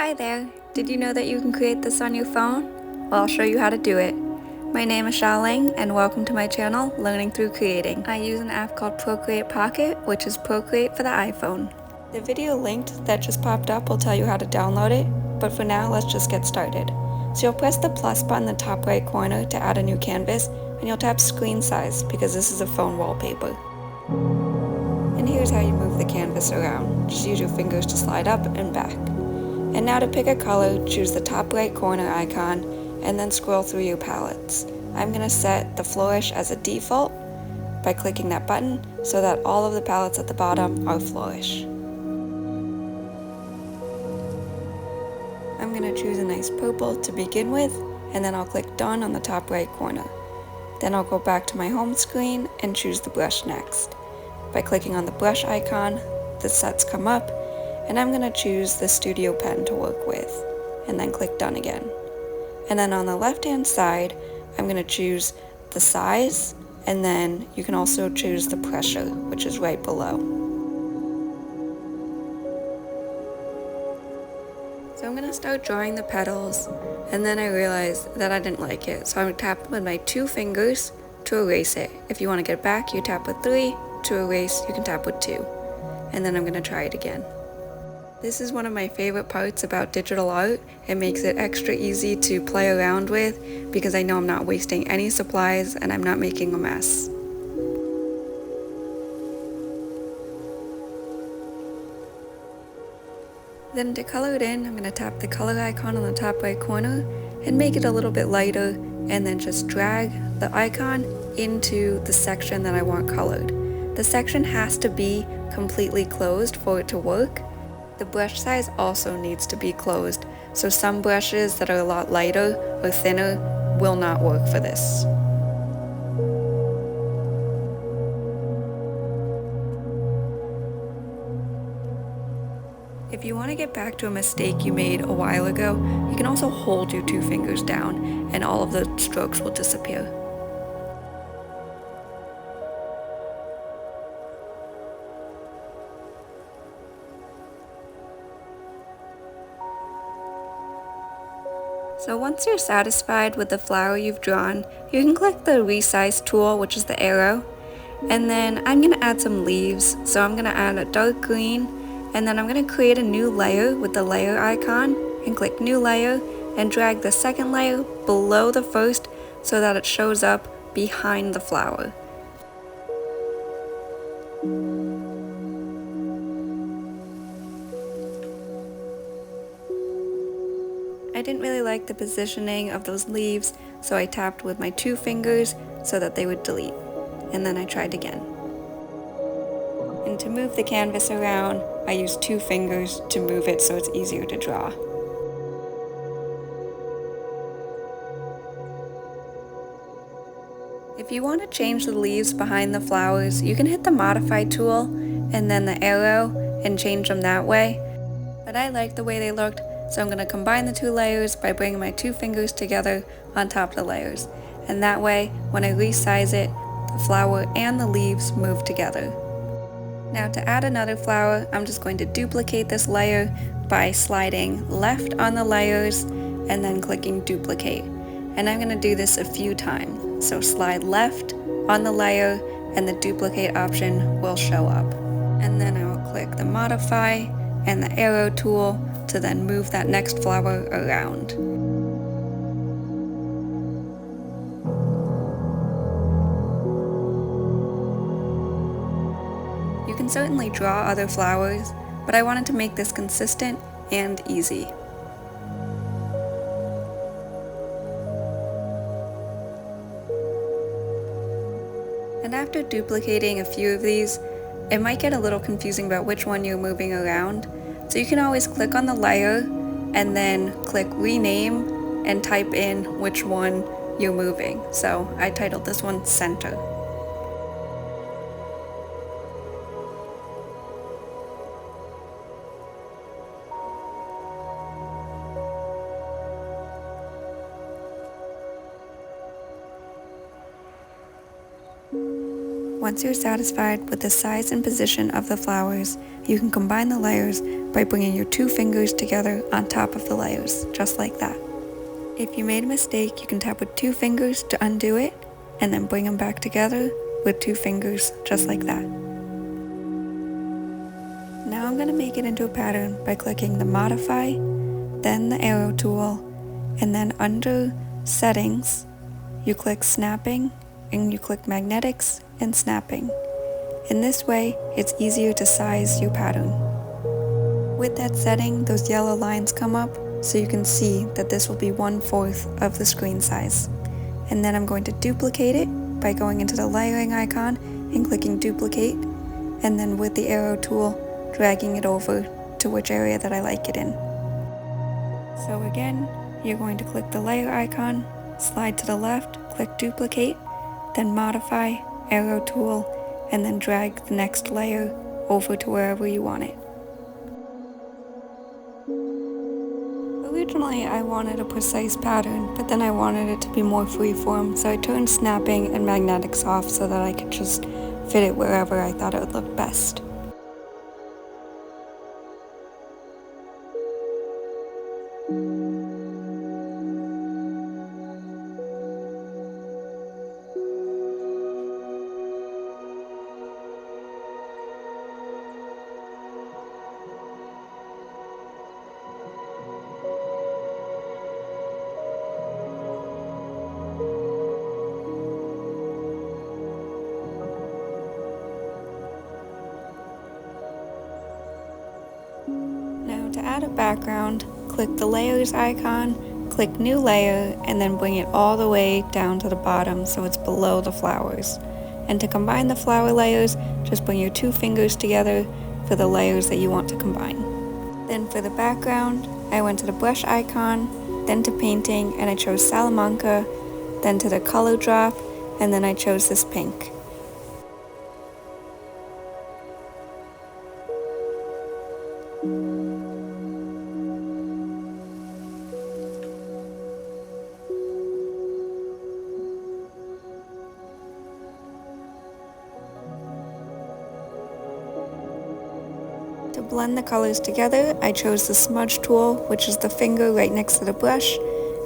Hi there! Did you know that you can create this on your phone? Well, I'll show you how to do it. My name is Xiaoling and welcome to my channel, Learning Through Creating. I use an app called Procreate Pocket, which is Procreate for the iPhone. The video linked that just popped up will tell you how to download it, but for now let's just get started. So you'll press the plus button in the top right corner to add a new canvas, and you'll tap screen size because this is a phone wallpaper. And here's how you move the canvas around. Just use your fingers to slide up and back. And now to pick a color, choose the top right corner icon and then scroll through your palettes. I'm going to set the flourish as a default by clicking that button so that all of the palettes at the bottom are flourish. I'm going to choose a nice purple to begin with, and then I'll click done on the top right corner. Then I'll go back to my home screen and choose the brush next. By clicking on the brush icon, the sets come up, and I'm going to choose the studio pen to work with, and then click done again. And then on the left hand side, I'm going to choose the size, and then you can also choose the pressure, which is right below. So I'm going to start drawing the petals, and then I realized that I didn't like it, so I'm tapping with my 2 fingers to erase it. If you want to get it back, you tap with 3. To erase, you can tap with 2. And then I'm going to try it again. This is one of my favorite parts about digital art. It makes it extra easy to play around with because I know I'm not wasting any supplies and I'm not making a mess. Then to color it in, I'm going to tap the color icon on the top right corner and make it a little bit lighter, and then just drag the icon into the section that I want colored. The section has to be completely closed for it to work. The brush size also needs to be closed, so some brushes that are a lot lighter or thinner will not work for this. If you want to get back to a mistake you made a while ago, you can also hold your 2 fingers down and all of the strokes will disappear. So once you're satisfied with the flower you've drawn, you can click the resize tool, which is the arrow, and then I'm going to add some leaves. So I'm going to add a dark green, and then I'm going to create a new layer with the layer icon and click new layer and drag the second layer below the first so that it shows up behind the flower. I didn't really like the positioning of those leaves, so I tapped with my 2 fingers so that they would delete, and then I tried again. And to move the canvas around, I used 2 fingers to move it so it's easier to draw. If you want to change the leaves behind the flowers, you can hit the modify tool and then the arrow and change them that way. But I like the way they looked, so I'm going to combine the 2 layers by bringing my 2 fingers together on top of the layers. And that way, when I resize it, the flower and the leaves move together. Now to add another flower, I'm just going to duplicate this layer by sliding left on the layers and then clicking duplicate. And I'm going to do this a few times. So slide left on the layer and the duplicate option will show up. And then I will click the modify and the arrow tool to then move that next flower around. You can certainly draw other flowers, but I wanted to make this consistent and easy. And after duplicating a few of these, it might get a little confusing about which one you're moving around. So you can always click on the layer and then click rename and type in which one you're moving. So I titled this one Center. Once you're satisfied with the size and position of the flowers, you can combine the layers by bringing your 2 fingers together on top of the layers, just like that. If you made a mistake, you can tap with 2 fingers to undo it, and then bring them back together with 2 fingers, just like that. Now I'm going to make it into a pattern by clicking the Modify, then the arrow tool, and then under Settings, you click Snapping, and you click Magnetics and Snapping. In this way, it's easier to size your pattern. With that setting, those yellow lines come up, so you can see that this will be 1/4 of the screen size. And then I'm going to duplicate it by going into the layering icon and clicking Duplicate, and then with the arrow tool, dragging it over to which area that I like it in. So again, you're going to click the layer icon, slide to the left, click Duplicate, then Modify, arrow tool, and then drag the next layer over to wherever you want it. Originally I wanted a precise pattern, but then I wanted it to be more freeform, so I turned snapping and magnetics off so that I could just fit it wherever I thought it would look best. Now to add a background, click the layers icon, click new layer, and then bring it all the way down to the bottom so it's below the flowers. And to combine the flower layers, just bring your 2 fingers together for the layers that you want to combine. Then for the background, I went to the brush icon, then to painting, and I chose Salamanca, then to the color drop, and then I chose this pink. To blend the colors together, I chose the smudge tool, which is the finger right next to the brush,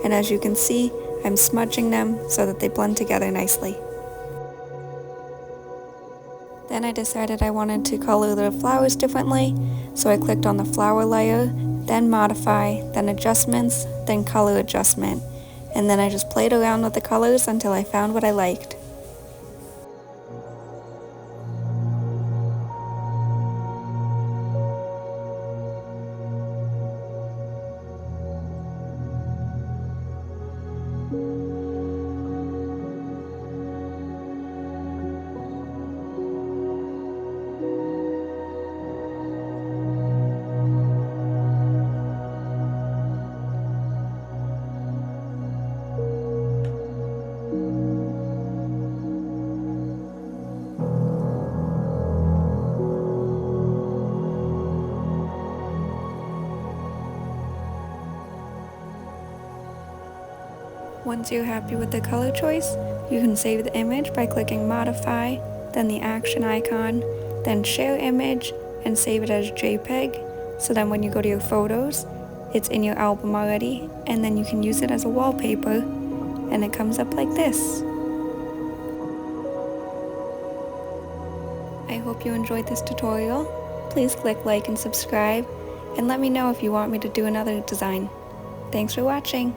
and as you can see, I'm smudging them so that they blend together nicely. Then I decided I wanted to color the flowers differently, so I clicked on the flower layer, then Modify, then Adjustments, then Color Adjustment, and then I just played around with the colors until I found what I liked. Once you're happy with the color choice, you can save the image by clicking Modify, then the action icon, then Share Image, and save it as JPEG, so then when you go to your photos, it's in your album already, and then you can use it as a wallpaper, and it comes up like this. I hope you enjoyed this tutorial. Please click like and subscribe, and let me know if you want me to do another design. Thanks for watching!